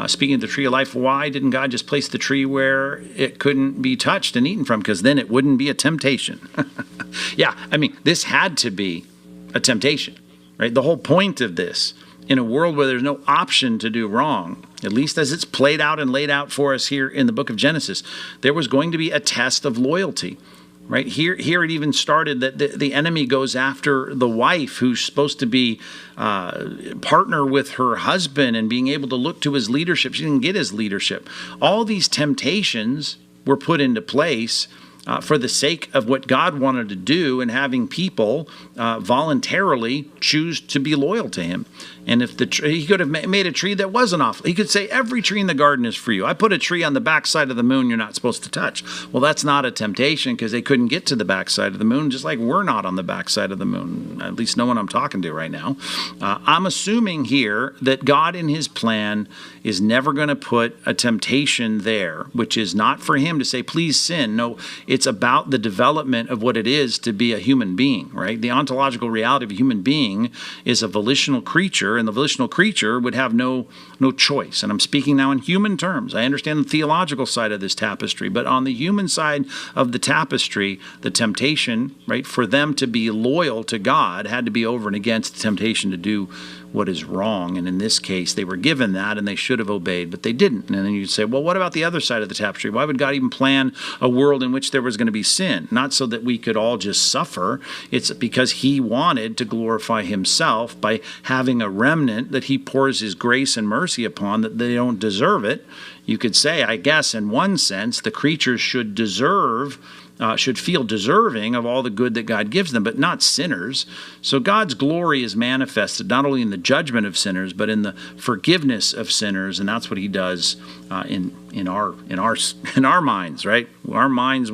Speaking of the tree of life, why didn't God just place the tree where it couldn't be touched and eaten from? Because then it wouldn't be a temptation. Yeah, I mean, this had to be a temptation, right? The whole point of this, in a world where there's no option to do wrong, at least as it's played out and laid out for us here in the book of Genesis, there was going to be a test of loyalty. Right here it even started that the enemy goes after the wife who's supposed to be partner with her husband and being able to look to his leadership. She didn't get his leadership. All these temptations were put into place for the sake of what God wanted to do and having people voluntarily choose to be loyal to him. And if he could have made a tree that wasn't off. He could say, every tree in the garden is for you. I put a tree on the backside of the moon you're not supposed to touch. Well, that's not a temptation because they couldn't get to the backside of the moon, just like we're not on the backside of the moon, at least no one I'm talking to right now. I'm assuming here that God in his plan is never going to put a temptation there, which is not for him to say, please sin. No, it's about the development of what it is to be a human being, right? The ontological reality of a human being is a volitional creature, and the volitional creature would have no choice. And I'm speaking now in human terms. I understand the theological side of this tapestry, but on the human side of the tapestry, the temptation, right, for them to be loyal to God had to be over and against the temptation to do what is wrong. And in this case, they were given that and they should have obeyed, but they didn't. And then you'd say, well, what about the other side of the tapestry? Why would God even plan a world in which there was going to be sin? Not so that we could all just suffer. It's because he wanted to glorify himself by having a remnant that he pours his grace and mercy upon, that they don't deserve it. You could say, I guess, in one sense, the creatures should feel deserving of all the good that God gives them, but not sinners. So God's glory is manifested not only in the judgment of sinners, but in the forgiveness of sinners, and that's what he does in our minds, right? Our minds.